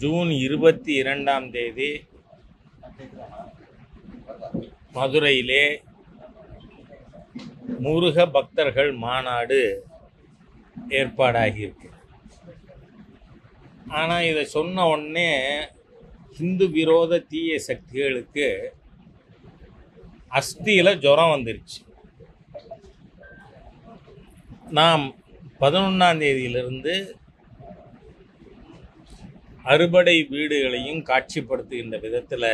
June 22ஆம் தேதி மதுரையிலே முருக பக்தர்கள் மாநாடு ஏற்பாடாகியிருக்கு. ஆனால் இதை சொன்ன உடனே ஹிந்து விரோத தீய சக்திகளுக்கு அஸ்தியில் ஜுரம் வந்துருச்சு. நாம் 11ஆம் தேதியிலிருந்து அறுபடை வீடுகளையும் காட்சிப்படுத்துகின்ற விதத்தில்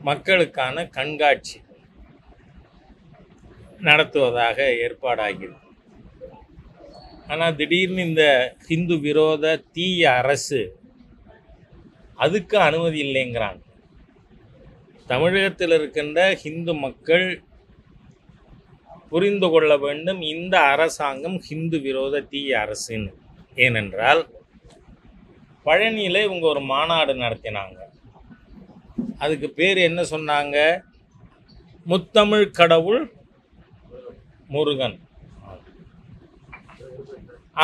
மக்களுக்கான கண்காட்சி நடத்துவதாக ஏற்பாடாகிறது. ஆனால் திடீர்னு இந்த ஹிந்து விரோத தீய அரசு அதுக்கு அனுமதி இல்லைங்கிறாங்க. தமிழகத்தில் இருக்கின்ற ஹிந்து மக்கள் புரிந்து கொள்ள வேண்டும், இந்த அரசாங்கம் ஹிந்து விரோத தீய அரசுன்னு. ஏனென்றால் பழனியில் இவங்க ஒரு மாநாடு நடத்தினாங்க. அதுக்கு பேர் என்ன சொன்னாங்க? முத்தமிழ் கடவுள் முருகன்.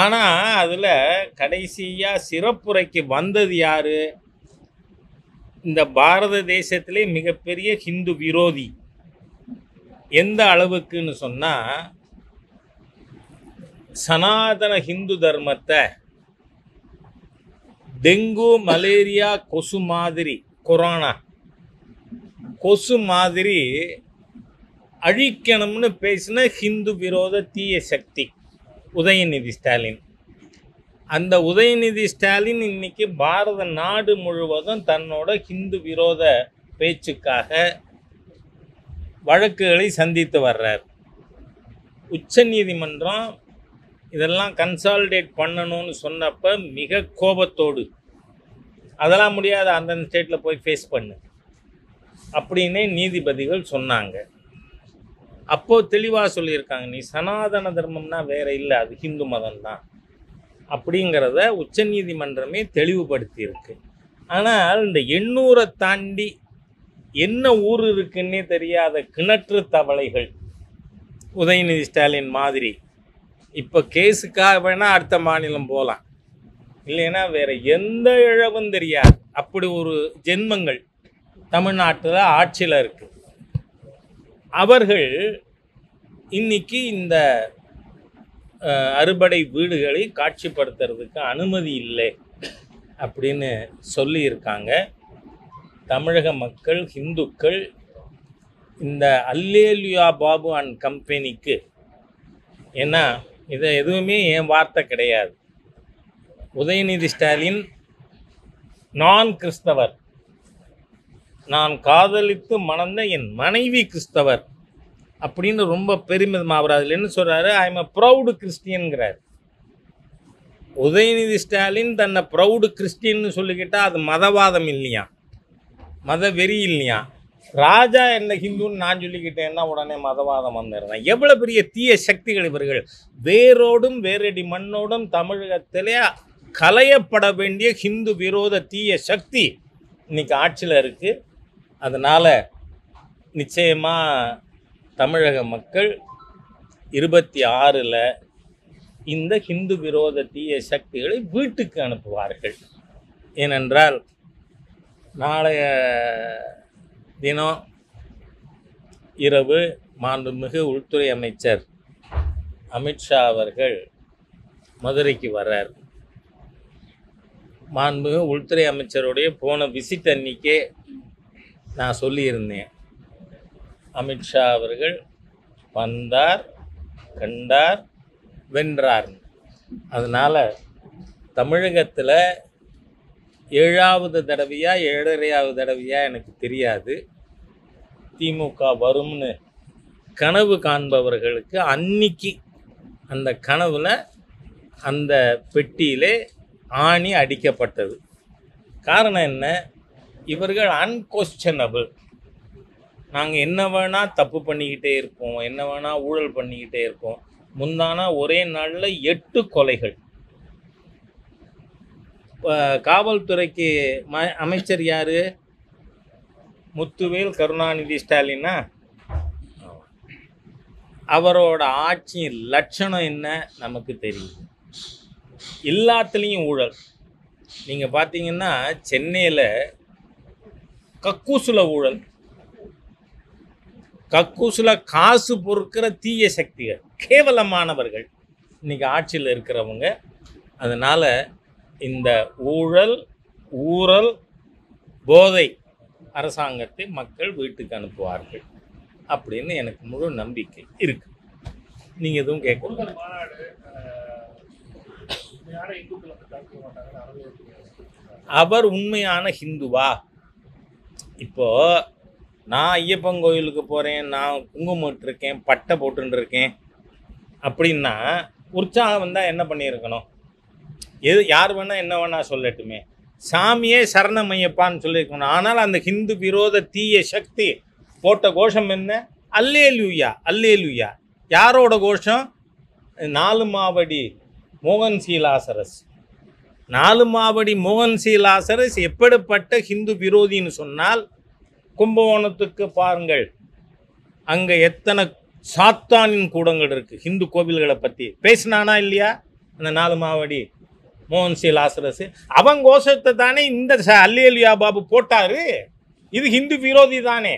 ஆனால் அதில் கடைசியாக சிறப்புரைக்கு வந்தது யார்? இந்த பாரத தேசத்திலே மிகப்பெரிய ஹிந்து விரோதி. எந்த அளவுக்குன்னு சொன்னால், சனாதன ஹிந்து தர்மத்தை டெங்கு மலேரியா கொசு மாதிரி, கொரோனா கொசு மாதிரி அழிக்கணும்னு பேசின ஹிந்து விரோத தீய சக்தி உதயநிதி ஸ்டாலின். அந்த உதயநிதி ஸ்டாலின் இன்னைக்கு பாரத நாடு முழுவதும் தன்னோட ஹிந்து விரோத பேச்சுக்காக வழக்குகளை சந்தித்து வர்றார். உச்ச நீதிமன்றம் இதெல்லாம் கன்சாலிடேட் பண்ணணும்னு சொன்னப்போ மிக கோபத்தோடு, அதெல்லாம் முடியாது, அந்தந்த ஸ்டேட்டில் போய் ஃபேஸ் பண்ணு அப்படின்னே நீதிபதிகள் சொன்னாங்க. அப்போது தெளிவாக சொல்லியிருக்காங்க, நீ சனாதன தர்மம்னா வேற இல்லை, அது ஹிந்து மதம் தான் அப்படிங்கிறத உச்ச நீதிமன்றமே தெளிவுபடுத்தியிருக்கு. ஆனால் இந்த 800 தாண்டி என்ன ஊர் இருக்குன்னே தெரியாத கிணற்று தவளைகள் உதயநிதி ஸ்டாலின் மாதிரி இப்போ கேஸுக்காக வேணால் அடுத்த மாநிலம் போகலாம், இல்லைன்னா வேற எந்த இழவும் தெரியாது. அப்படி ஒரு ஜென்மங்கள் தமிழ்நாட்டில் ஆட்சியில் இருக்கு. அவர்கள் இன்னைக்கு இந்த அறுபடை வீடுகளை காட்சிப்படுத்துறதுக்கு அனுமதி இல்லை அப்படின்னு சொல்லியிருக்காங்க. தமிழக மக்கள், ஹிந்துக்கள் இந்த அல்லேலுயா பாபு அண்ட் கம்பெனிக்கு, ஏன்னா இதை எதுவுமே என் வார்த்தை கிடையாது, உதயநிதி ஸ்டாலின் நான் கிறிஸ்தவர், நான் காதலித்து மணந்த என் மனைவி கிறிஸ்தவர் அப்படின்னு ரொம்ப பெருமிதமாக அவர் அதில் என்ன சொல்கிறாரு? ஐ எம் அ ப்ரௌடு கிறிஸ்டியன்கிறார். உதயநிதி ஸ்டாலின் தன்னை ப்ரௌடு கிறிஸ்டின்னு சொல்லிக்கிட்டால் அது மதவாதம் இல்லையா, மத வெறி இல்லையா? ராஜா என்ன ஹிந்துன்னு நான் சொல்லிக்கிட்டேன்னா உடனே மதவாதம் வந்துடுறேன். எவ்வளோ பெரிய தீய சக்திகள் இவர்கள்! வேரோடும் வேரடி மண்ணோடும் தமிழகத்திலே களையப்பட வேண்டிய ஹிந்து விரோத தீய சக்தி இன்னைக்கு ஆட்சியில் இருக்குது. அதனால் நிச்சயமாக தமிழக மக்கள் 26 இந்த ஹிந்து விரோத தீய சக்திகளை வீட்டுக்கு அனுப்புவார்கள். ஏனென்றால் நாளைய தினம் இரவு மாண்புமிகு உள்துறை அமைச்சர் அமித்ஷா அவர்கள் மதுரைக்கு வர்றார். மாண்புமிகு உள்துறை அமைச்சருடைய போன விசிட் அன்னைக்கே நான் சொல்லியிருந்தேன், அமித்ஷா அவர்கள் வந்தார், கண்டார், வென்றார். அதனால் தமிழகத்தில் 7வது தடவையா 7.5வது தடவையா எனக்கு தெரியாது, திமுக வரும்னு கனவு காண்பவர்களுக்கு அன்னைக்கு அந்த கனவுல அந்த பெட்டியிலே ஆணி அடிக்கப்பட்டது. காரணம் என்ன? இவர்கள் அன்கொஸ்டனபிள். நாங்கள் என்ன வேணால் தப்பு பண்ணிக்கிட்டே இருப்போம், என்ன வேணால் ஊழல் பண்ணிக்கிட்டே இருப்போம். முந்தானா ஒரே நாளில் 8 கொலைகள். காவல்துறைக்கு அமைச்சர் யார்? முத்துவேல் கருணாநிதி ஸ்டாலினா? அவரோட ஆட்சியின் லட்சணம் என்ன நமக்கு தெரியும். எல்லாத்துலேயும் ஊழல். நீங்கள் பார்த்தீங்கன்னா சென்னையில் கக்கூசில் ஊழல், கக்கூசில் காசு பொறுக்கிற தீய சக்திகள், கேவலமானவர்கள் இன்றைக்கி ஆட்சியில் இருக்கிறவங்க. அதனால் இந்த ஊழல், ஊழல், போதை அரசாங்கத்தை மக்கள் வீட்டுக்கு அனுப்புவார்கள் அப்படின்னு எனக்கு முழு நம்பிக்கை இருக்கு. நீங்க எதுவும் கேட்க? அவர் உண்மையான ஹிந்துவா? இப்போ நான் ஐயப்பன் கோயிலுக்கு போறேன், நான் குங்குமம் இட்டிருக்கேன், பட்டை போட்டுருக்கேன் அப்படின்னா உற்சாகம் வந்தால் என்ன பண்ணியிருக்கணும்? யார் வேணா என்ன வேணா சொல்லட்டுமே, சாமியே சரணமையப்பான்னு சொல்லியிருக்கணும். ஆனால் அந்த ஹிந்து விரோத தீய சக்தி போட்ட கோஷம் என்ன? அல்லேலூயா, அல்லேலூயா. யாரோட கோஷம்? 4 மாவடி மோகன் சி லாசரஸ். 4 மாவடி மோகன் சி லாசரஸ் எப்படிப்பட்ட ஹிந்து விரோதின்னு சொன்னால், கும்பகோணத்துக்கு பாருங்கள், அங்கே எத்தனை சாத்தானின் கூடங்கள் இருக்குது. ஹிந்து கோவில்களை பற்றி பேசினானா இல்லையா அந்த 4 மாவடி மோகன் சி லாசரஸ்? அவன் கோஷத்தை தானே இந்த அல்லேலூயா பாபு போட்டாரு. இது ஹிந்து விரோதி தானே.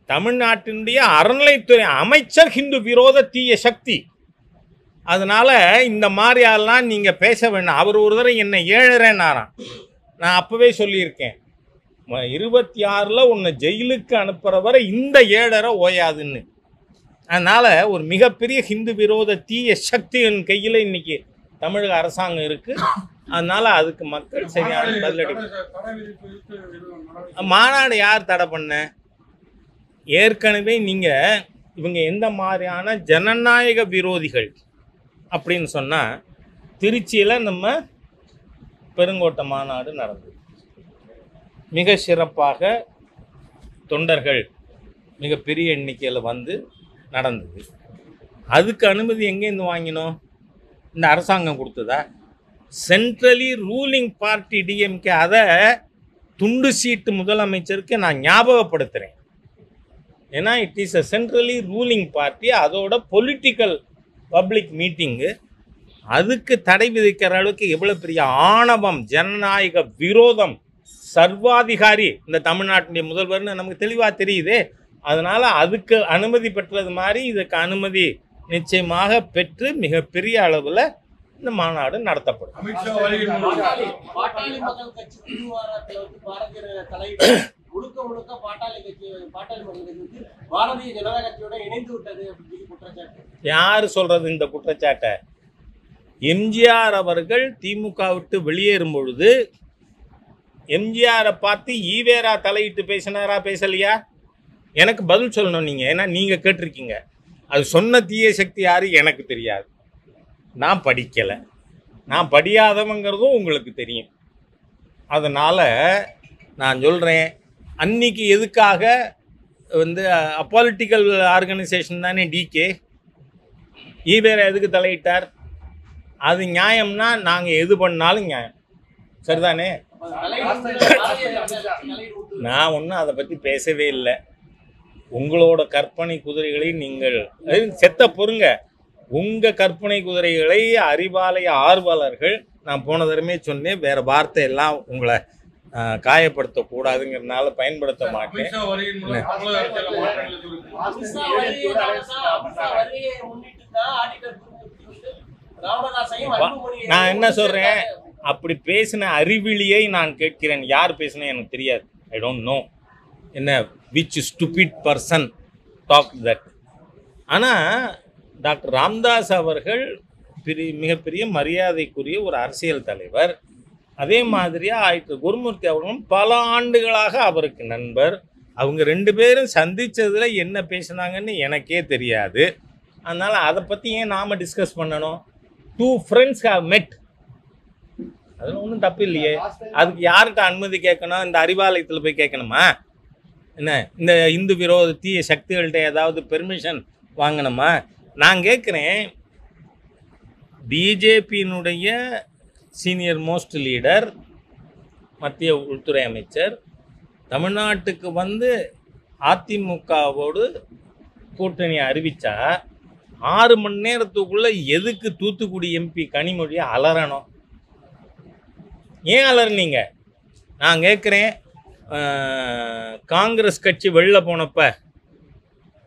தமிழ்நாட்டினுடைய அறநிலைத்துறை அமைச்சர் ஹிந்து விரோத தீய சக்தி. அதனால இந்த மாதிரியெல்லாம் நீங்கள் பேச வேண்டாம். அவர் ஒரு தடவை என்னை 7.5 நான் அப்போவே சொல்லியிருக்கேன், 26 உன்னை ஜெயிலுக்கு அனுப்புகிற வரை இந்த 7.5 ஓயாதுன்னு. அதனால் ஒரு மிகப்பெரிய ஹிந்து விரோத தீய சக்தியின் கையில் இன்னைக்கு தமிழக அரசாங்கம் இருக்குது. அதனால் அதுக்கு மக்கள் சரியான பதிலடி. மாநாடு யார் தடை பண்ண? ஏற்கனவே நீங்கள் இவங்க எந்த மாதிரியான ஜனநாயக விரோதிகள் அப்படின்னு சொன்னால், திருச்சியில் நம்ம பெருங்கோட்டை மாநாடு நடந்தது. மிக சிறப்பாக தொண்டர்கள் மிகப்பெரிய எண்ணிக்கையில் வந்து நடந்தது. அதுக்கு அனுமதி எங்கேருந்து வாங்கினோம்? இந்த அரசாங்கம் கொடுத்ததா? Centrally ruling party DMK. அதை துண்டு சீட்டு முதலமைச்சருக்கு நான் ஞாபகப்படுத்துகிறேன். ஏன்னா it is a centrally ruling party. அதோட பொலிட்டிக்கல் பப்ளிக் மீட்டிங்கு. அதுக்கு தடை விதிக்கிற அளவுக்கு எவ்வளோ பெரிய ஆணவம், ஜனநாயக விரோதம், சர்வாதிகாரி இந்த தமிழ்நாட்டினுடைய முதல்வர்னு நமக்கு தெளிவாக தெரியுது. அதனால் அதுக்கு அனுமதி பெற்றது மாதிரி இதுக்கு அனுமதி நிச்சயமாக பெற்று மிகப்பெரிய அளவில் இந்த மாநாடு நடத்தப்படும். யாரு சொல்றது இந்த குற்றச்சாட்டை? எம்ஜிஆர் அவர்கள் திமுக விட்டு வெளியேறும் பொழுது எம்ஜிஆரை பார்த்து ஈவேரா தலையிட்டு பேசினாரா பேசலையா? எனக்கு பதில் சொல்லணும் நீங்க. ஏன்னா நீங்க கேட்டிருக்கீங்க. அது சொன்ன தீய சக்தி யாரு எனக்கு தெரியாது. நான் படிக்கலை, நான் படியாதவங்கிறதும் உங்களுக்கு தெரியும். அதனால் நான் சொல்கிறேன், அன்னைக்கு எதுக்காக வந்து பொலிட்டிக்கல் ஆர்கனைசேஷன் தானே டிகே. ஈவேரா எதுக்கு தலையிட்டார்? அது நியாயம்னா நாங்கள் எது பண்ணாலும் நியாயம், சரிதானே? நான் ஒன்றும் அதை பற்றி பேசவே இல்லை. உங்களோட கற்பனை குதிரைகளை நீங்கள் செத்த பொறுங்க. உங்கள் கற்பனை குதிரைகளை அறிவாலய ஆர்வலர்கள், நான் போன தடவை சொன்னேன், வேறு வார்த்தை எல்லாம் உங்களை காயப்படுத்தக்கூடாதுங்கிறதுனால பயன்படுத்த மாட்டேன். நான் என்ன சொல்கிறேன், அப்படி பேசின அறிவிலியை நான் கேட்கிறேன். யார் பேசினேன் எனக்கு தெரியாது. ஐ டோன்ட் நோ என்ன which stupid person talk that. ஆனால் டாக்டர் ராம்தாஸ் அவர்கள் மிகப்பெரிய மரியாதைக்குரிய ஒரு அரசியல் தலைவர். அதே மாதிரியாக ஆயிட்டு குருமூர்த்தி அவர்களும் பல ஆண்டுகளாக அவருக்கு நண்பர். அவங்க 2 பேரும் சந்தித்ததில் என்ன பேசினாங்கன்னு எனக்கே தெரியாது. அதனால் அதை பற்றி ஏன் நாம் டிஸ்கஸ் பண்ணணும்? 2 friends have met. அதில் ஒன்றும் தப்பு இல்லையே. அதுக்கு யார்கிட்ட அனுமதி கேட்கணும்? இந்த அறிவாலயத்தில் போய் கேட்கணுமா என்ன? இந்த இந்து விரோத தீய சக்திகள்கிட்ட ஏதாவது பெர்மிஷன் வாங்கணுமா? நான் கேட்குறேன், பிஜேபியினுடைய சீனியர் மோஸ்ட் லீடர், மத்திய உள்துறை அமைச்சர் தமிழ்நாட்டுக்கு வந்து அதிமுகவோடு கூட்டணி அறிவித்தா 6 மணி நேரத்துக்குள்ளே எதுக்கு தூத்துக்குடி எம்பி கனிமொழியை அலறணும்? ஏன் அலறினீங்க? நான் கேட்குறேன், காங்கிரஸ் கட்சி வெளில போனப்ப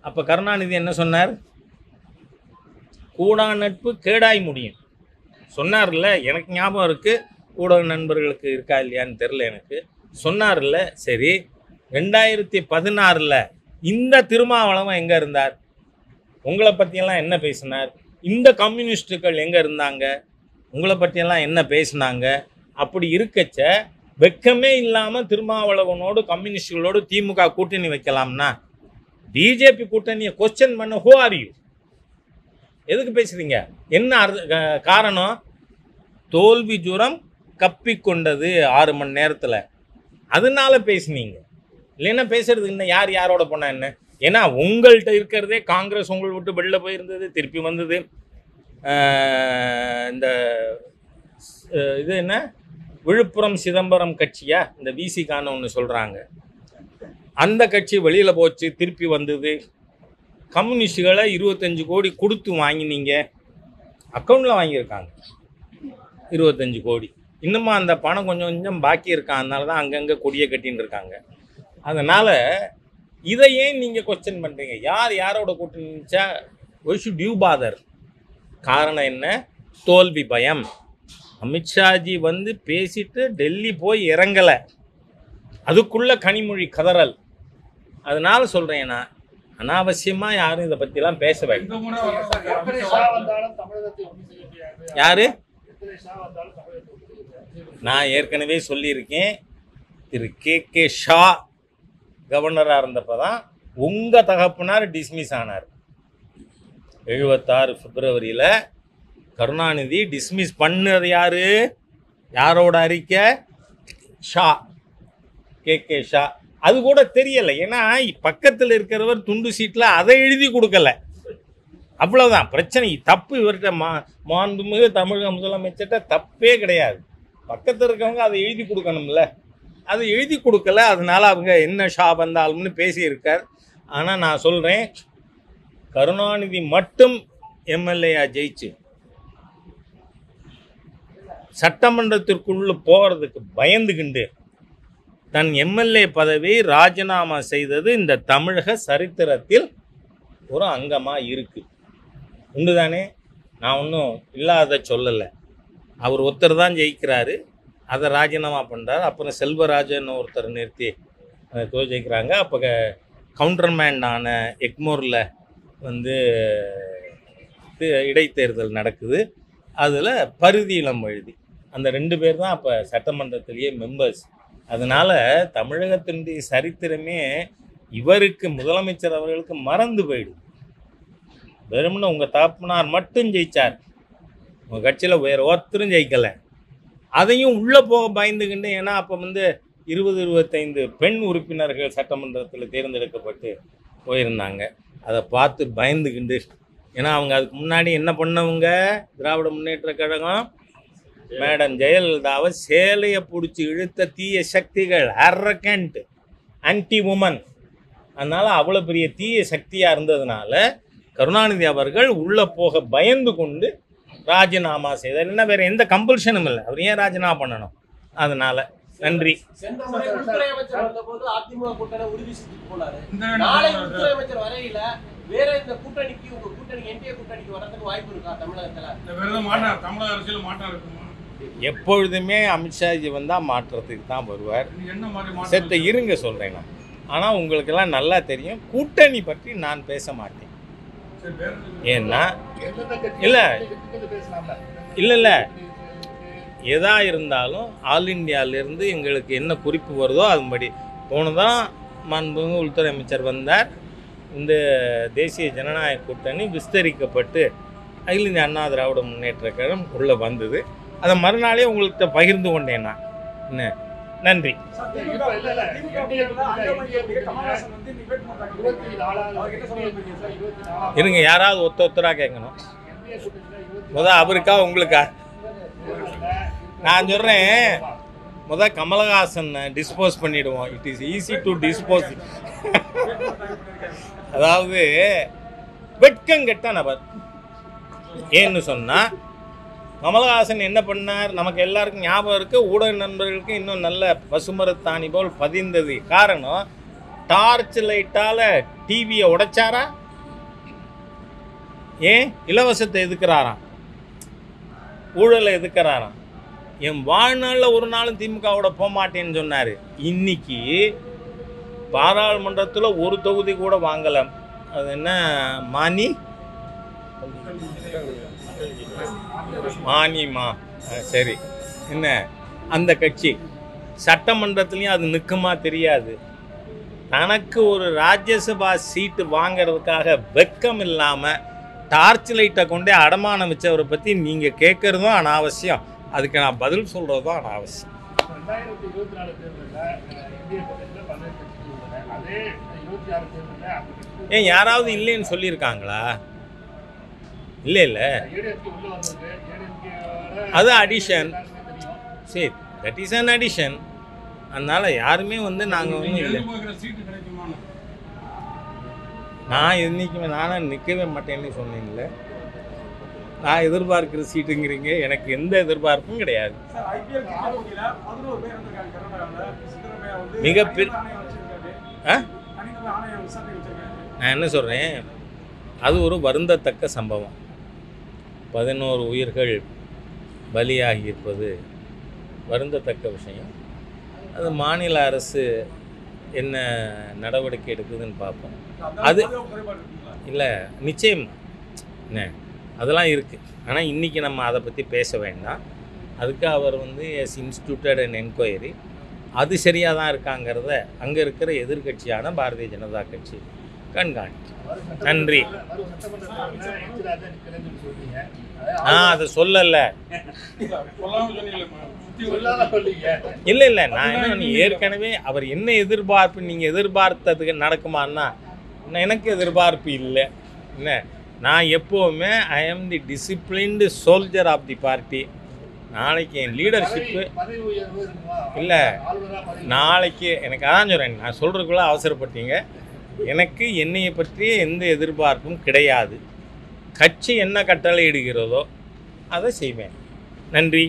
அப்போ கருணாநிதி என்ன சொன்னார்? கூடா நட்பு கேடாய் முடியும் சொன்னார்ல. எனக்கு ஞாபகம் இருக்குது, ஊடக நண்பர்களுக்கு இருக்கா இல்லையான்னு தெரில எனக்கு. சொன்னார்ல. சரி, 2016 இந்த திருமாவளவன் எங்கே இருந்தார்? உங்களை பற்றியெல்லாம் என்ன பேசினார்? இந்த கம்யூனிஸ்டுகள் எங்கே இருந்தாங்க? உங்களை பற்றியெல்லாம் என்ன பேசினாங்க? அப்படி இருக்கச்ச வெக்கமே இல்லாமல் திருமாவளவனோடு கம்யூனிஸ்டுகளோடு திமுக கூட்டணி வைக்கலாம்னா பிஜேபி கூட்டணியை கொஸ்டின் பண்ண ஹூ ஆர் யூ? எதுக்கு பேசுறீங்க? என்ன காரணம்? தோல்வி ஜுரம் கப்பிக்கொண்டது 6 மணி நேரத்தில், அதனால பேசுனீங்க. இல்லைன்னா பேசுறது என்ன? யார் யாரோட போனா என்ன? ஏன்னா உங்கள்கிட்ட இருக்கிறதே காங்கிரஸ் உங்களை விட்டு வெளில போயிருந்தது, திருப்பி வந்தது. இந்த இது என்ன விழுப்புரம் சிதம்பரம் கட்சியா, இந்த விசிகான்னு ஒன்று சொல்கிறாங்க, அந்த கட்சி வெளியில் போச்சு, திருப்பி வந்தது. கம்யூனிஸ்டுகளை 25 கோடி கொடுத்து வாங்கினீங்க, அக்கௌண்ட்டில் வாங்கியிருக்காங்க 25 கோடி. இன்னுமா அந்த பணம் கொஞ்சம் கொஞ்சம் பாக்கி இருக்கான், அதனால தான் அங்கங்கே கொடியை கட்டின்னு இருக்காங்க. அதனால் இதை ஏன் நீங்கள் கொஸ்டின் பண்ணுறீங்க? யார் யாரோட கூட்டணி நினச்சா ஒய் ஷுட் யூ பாதர்? காரணம் என்ன? தோல்வி பயம். அமித்ஷாஜி வந்து பேசிட்டு டெல்லி போய் இறங்கலை, அதுக்குள்ளே கனிமொழி கதறல். அதனால சொல்கிறேன், நான் அனாவசியமாக யாரும் இதை பற்றிலாம் பேச வேண்டும். யாரு? நான் ஏற்கனவே சொல்லியிருக்கேன், திரு கே ஷா கவர்னராக இருந்தப்போ தான் உங்கள் தகப்பனார் டிஸ்மிஸ் ஆனார். 76 பிப்ரவரியில் கருணாநிதி டிஸ்மிஸ் பண்ணது யாரு? யாரோட அறிக்கை? ஷா, கே ஷா. அது கூட தெரியலை, ஏன்னா பக்கத்தில் இருக்கிறவர் துண்டு சீட்டில் அதை எழுதி கொடுக்கல, அவ்வளோதான் பிரச்சனை. தப்பு இவர்கிட்ட மாண்புமிகு தமிழக முதலமைச்சர்கிட்ட தப்பே கிடையாது. பக்கத்தில் இருக்கவங்க அதை எழுதி கொடுக்கணும்ல, அதை எழுதி கொடுக்கல. அதனால அவங்க என்ன ஷா வந்தாலும்னு பேசியிருக்கார். ஆனால் நான் சொல்கிறேன், கருணாநிதி மட்டும் எம்எல்ஏயா ஜெயிச்சு சட்டமன்றத்திற்குள்ள போகிறதுக்கு பயந்துகிண்டு தன் எம்எல்ஏ பதவியை ராஜினாமா செய்தது இந்த தமிழக சரித்திரத்தில் ஒரு அங்கமாக இருக்குது. உண்டு தானே? நான் ஒன்றும் இல்லாத சொல்லலை. அவர் ஒருத்தர் தான் ஜெயிக்கிறாரு, அதை ராஜினாமா பண்ணுறாரு. அப்புறம் செல்வராஜன் ஒருத்தர் நிறுத்தி ஜெயிக்கிறாங்க. அப்போ கவுண்டர்மேன் ஆன எக்மோரில் வந்து இடைத்தேர்தல் நடக்குது. அதில் பரிதி இளம் எழுதி அந்த 2 பேர் தான் அப்போ சட்டமன்றத்திலேயே மெம்பர்ஸ். அதனால் தமிழகத்தினுடைய சரித்திரமே இவருக்கு, முதலமைச்சர் அவர்களுக்கு மறந்து போயிடும். வெறும்னு உங்கள் தகப்பனார் மட்டும் ஜெயித்தார், உங்கள் கட்சியில் வேறு ஒருத்தரும் ஜெயிக்கலை. அதையும் உள்ளே போக பயந்துக்கிண்டு, ஏன்னா அப்போ வந்து 20-25 பெண் உறுப்பினர்கள் சட்டமன்றத்தில் தேர்ந்தெடுக்கப்பட்டு போயிருந்தாங்க. அதை பார்த்து பயந்துக்கிண்டு, ஏன்னா அவங்க அதுக்கு முன்னாடி என்ன பண்ணவங்க, திராவிட முன்னேற்ற கழகம் மேடம் ஜெயலலிதாவை சேலையை பிடிச்சி இழுத்த தீய சக்திகள், அரகண்ட், ஆன்டி உமன். அதனால் அவ்வளோ பெரிய தீய சக்தியாக இருந்ததுனால கருணாநிதி அவர்கள் உள்ளே போக பயந்து கொண்டு ராஜினாமா செய்தார். என்ன வேறு எந்த கம்பல்ஷனும் இல்லை, அவர் ஏன் ராஜினாமா பண்ணணும்? அதனால் நன்றி. எப்பொழுதுமே அமித்ஷாஜி வந்தால் மாற்றத்துக்கு தான் வருவார். சற்று இருங்க சொல்கிறேன் நான். ஆனால் உங்களுக்கெல்லாம் நல்லா தெரியும், கூட்டணி பற்றி நான் பேச மாட்டேன். ஏன்னா இல்லை இல்லை இல்லை எதா இருந்தாலும் ஆல் இண்டியாவிலேருந்து எங்களுக்கு என்ன குறிப்பு வருதோ அதுபடி போனதான் மாண்புமிகு உள்துறை அமைச்சர் வந்தார். இந்த தேசிய ஜனநாயக கூட்டணி விஸ்தரிக்கப்பட்டு அகில இந்திய அண்ணா திராவிட முன்னேற்ற கழகம் உள்ளே வந்தது. அதை மறுநாளே உங்கள்கிட்ட பகிர்ந்து கொண்டேன் நான். என்ன, நன்றி. இருங்க, யாராவது ஒருத்தராக கேட்கணும். முதல் அவருக்கா உங்களுக்கா? நான் சொல்கிறேன், முதல் கமலஹாசன் டிஸ்போஸ் பண்ணிவிடுவோம். It is easy to dispose. அதாவது வெட்கங்கெட்ட நபர், ஏன்னு சொன்னால் கமலஹாசன் என்ன பண்ணார் நமக்கு எல்லாருக்கும் ஞாபகம் இருக்குது, ஊடக நண்பர்களுக்கு இன்னும் நல்ல பசுமரத்தாணி போல் பதிந்தது. காரணம், டார்ச் லைட்டால் டிவியை உடைச்சாரா? ஏன் இலவசத்தை எதுக்குறாராம், ஊழலை எதுக்குறாராம். என் வாழ்நாளில் ஒரு நாளும் திமுகவோட போக மாட்டேன்னு சொன்னார். இன்னைக்கு பாராளுமன்றத்தில் ஒரு தொகுதி கூட வாங்கலை. அது என்ன மானியமா சரி, என்ன அந்த கட்சி சட்டமன்றத்துலேயும் அது நிற்குமா தெரியாது. தனக்கு ஒரு ராஜ்யசபா சீட்டு வாங்கிறதுக்காக வெக்கம் இல்லாமல் டார்ச் லைட்டை கொண்டே அடமானம் வச்சவரை பற்றி நீங்கள் கேட்குறதும் அனாவசியம், அதுக்கு நான் பதில் சொல்கிறதும் அனாவசியம். ஏன் யாராவது இல்லைன்னு சொல்லியிருக்காங்களா? இல்லை இல்லை, அது அடிஷன். சரி, தட் இஸ் அன் அடிஷன். அதனால் யாருமே வந்து நாங்கள் ஒன்றும் இல்லை. நான் என்றைக்குமே நானும் நிற்கவே மாட்டேன்னு சொன்னீங்களே. நான் எதிர்பார்க்குற சீட்டுங்கிறீங்க, எனக்கு எந்த எதிர்பார்ப்பும் கிடையாது. மிகப்பெரிய நான் என்ன சொல்கிறேன், அது ஒரு வருந்தத்தக்க சம்பவம். 11 உயிர்கள் பலியாகி இருப்பது வருந்தத்தக்க விஷயம். அது மாநில அரசு என்ன நடவடிக்கை எடுக்குதுன்னு பார்ப்போம். அது இல்லை, நிச்சயம் என்ன அதெல்லாம் இருக்குது. ஆனால் இன்றைக்கி நம்ம அதை பற்றி பேச வேண்டாம். அதுக்கு அவர் வந்து எஸ் இன்ஸ்டியூட்டட் அண்ட் என்கொயரி, அது சரியாக தான் இருக்காங்கிறத அங்கே இருக்கிற எதிர்கட்சியான பாரதிய ஜனதா கட்சி கண்காணி. நன்றி. அதை சொல்லலை. இல்லை இல்லை, நான் என்ன ஏற்கனவே அவர் என்ன எதிர்பார்ப்பு, நீங்கள் எதிர்பார்த்ததுக்கு நடக்குமான்னா எனக்கு எதிர்பார்ப்பு இல்லை. என்ன, நான் எப்போவுமே I am the disciplined soldier of the party. நாளைக்கு என் லீடர்ஷிப்பு இல்லை, நாளைக்கு எனக்கு அதான் சொல்கிறேன், நான் சொல்கிறதுக்குள்ளே அவசரப்பட்டீங்க. எனக்கு என்னையை பற்றிய எந்த எதிர்பார்ப்பும் கிடையாது. கட்சி என்ன கட்டளை இடுகிறதோ அதை செய்வேன். நன்றி.